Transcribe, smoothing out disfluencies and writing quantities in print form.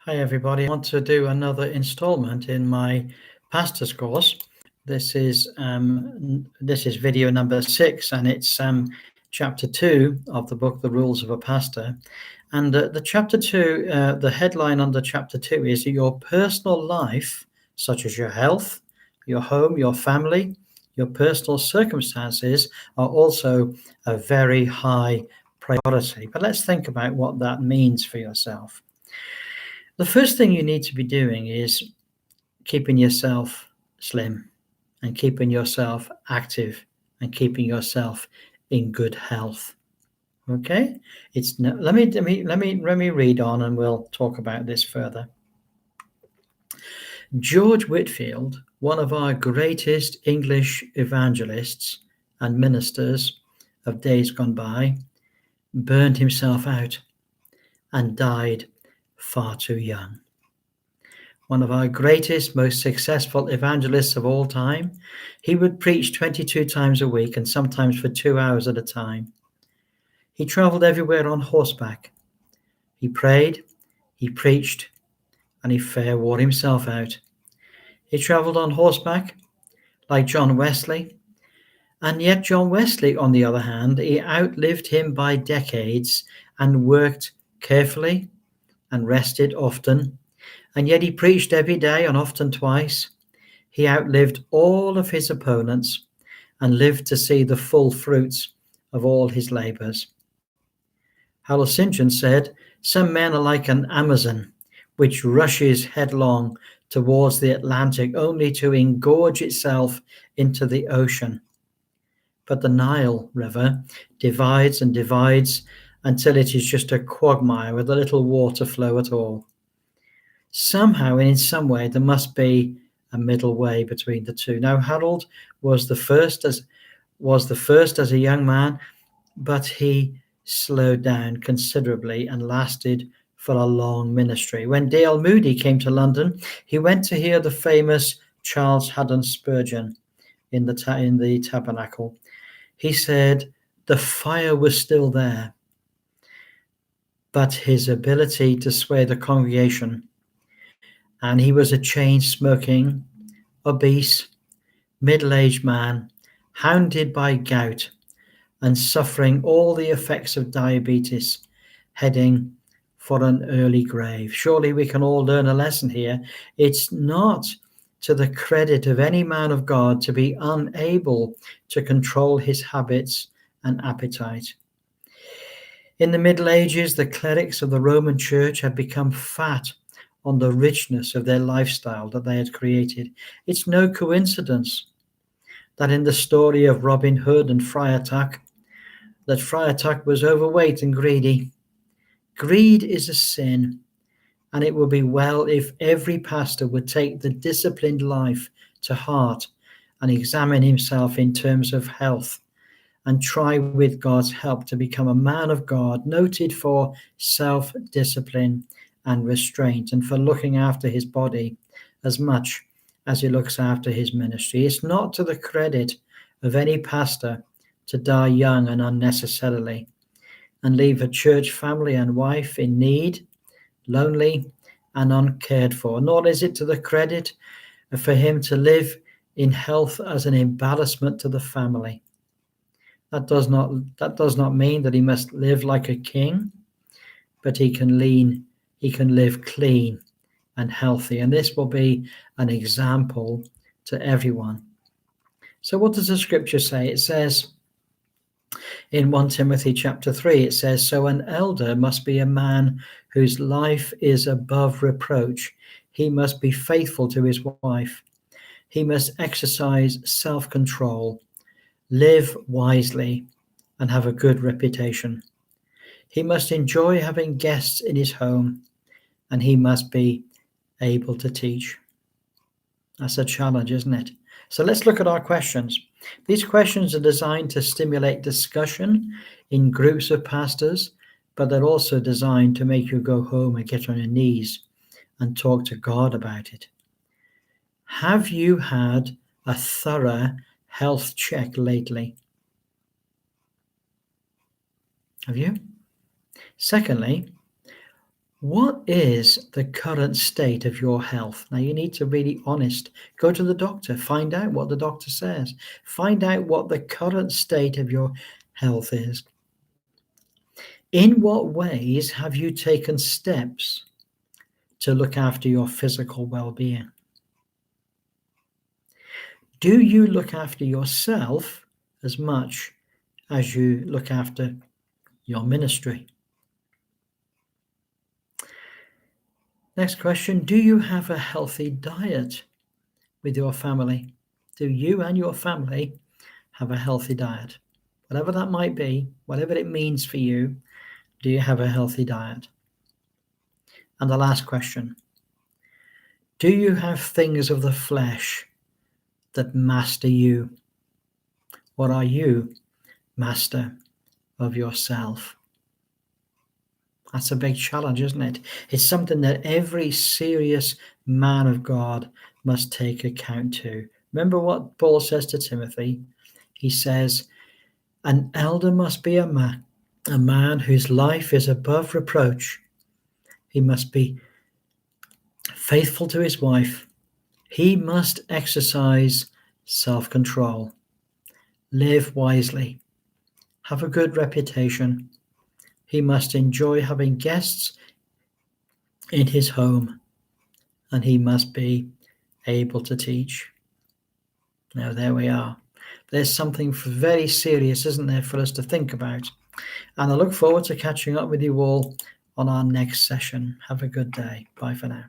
Hi everybody. I want to do another installment in my Pastors Course. This is video number 6, and it's chapter 2 of the book, The Rules of a Pastor. And the chapter 2, the headline under chapter 2 is your personal life, such as your health, your home, your family, your personal circumstances are also a very high priority. But let's think about what that means for yourself. The first thing you need to be doing is keeping yourself slim and keeping yourself active and keeping yourself in good health. Okay? Let me read on and we'll talk about this further. George Whitefield, one of our greatest English evangelists and ministers of days gone by, burned himself out and died far too young. One of our greatest, most successful evangelists of all time, he would preach 22 times a week and sometimes for 2 hours at a time. He traveled everywhere on horseback. He prayed, he preached, and he fair wore himself out. He traveled on horseback like John Wesley, and yet John Wesley, on the other hand, he outlived him by decades and worked carefully and rested often. And yet he preached every day and often twice. He outlived all of his opponents and lived to see the full fruits of all his labors. Hal St. John said, "Some men are like an Amazon, which rushes headlong towards the Atlantic only to engorge itself into the ocean. But the Nile River divides and divides until it is just a quagmire with a little water flow at all. Somehow and in some way there must be a middle way between the two." Now, Harold was the first as a young man, but he slowed down considerably and lasted for a long ministry. When D.L. Moody came to London, he went to hear the famous Charles Haddon Spurgeon in the Tabernacle. He said the fire was still there, but his ability to sway the congregation, and he was a chain-smoking, obese, middle-aged man, hounded by gout and suffering all the effects of diabetes, heading for an early grave. Surely we can all learn a lesson here. It's not to the credit of any man of God to be unable to control his habits and appetite. In the Middle Ages, the clerics of the Roman Church had become fat on the richness of their lifestyle that they had created. It's no coincidence that in the story of Robin Hood and Friar Tuck, that Friar Tuck was overweight and greedy. Greed is a sin, and it would be well if every pastor would take the disciplined life to heart and examine himself in terms of health and try with God's help to become a man of God, noted for self-discipline and restraint, and for looking after his body as much as he looks after his ministry. It's not to the credit of any pastor to die young and unnecessarily and leave a church family and wife in need, lonely, and uncared for. Nor is it to the credit for him to live in health as an embarrassment to the family. That does not mean that he must live like a king, but he can live clean and healthy, and this will be an example to everyone. So what does the scripture say? It says in 1 Timothy chapter 3, it says, "So an elder must be a man whose life is above reproach. He must be faithful to his wife. He must exercise self-control, live wisely, and have a good reputation. He must enjoy having guests in his home, and he must be able to teach." That's a challenge, isn't it? So let's look at our questions. These questions are designed to stimulate discussion in groups of pastors, but they're also designed to make you go home and get on your knees and talk to God about it. Have you had a thorough health check lately? Have you? Secondly, What is the current state of your health? Now, you need to really honest. Go to the doctor. Find out what the doctor says. Find out what the current state of your health is. In what ways have you taken steps to look after your physical well-being? Do you look after yourself as much as you look after your ministry? Next question, do you have a healthy diet with your family? Do you and your family have a healthy diet? Whatever that might be, whatever it means for you, do you have a healthy diet? And the last question, do you have things of the flesh that master you? Or are you master of yourself? That's a big challenge, isn't it? It's something that every serious man of God must take account to. Remember what Paul says to Timothy? He says, an elder must be a man whose life is above reproach. He must be faithful to his wife. He must exercise self-control, live wisely, have a good reputation. He must enjoy having guests in his home, and he must be able to teach. Now, there we are. There's something very serious, isn't there, for us to think about. And I look forward to catching up with you all on our next session. Have a good day. Bye for now.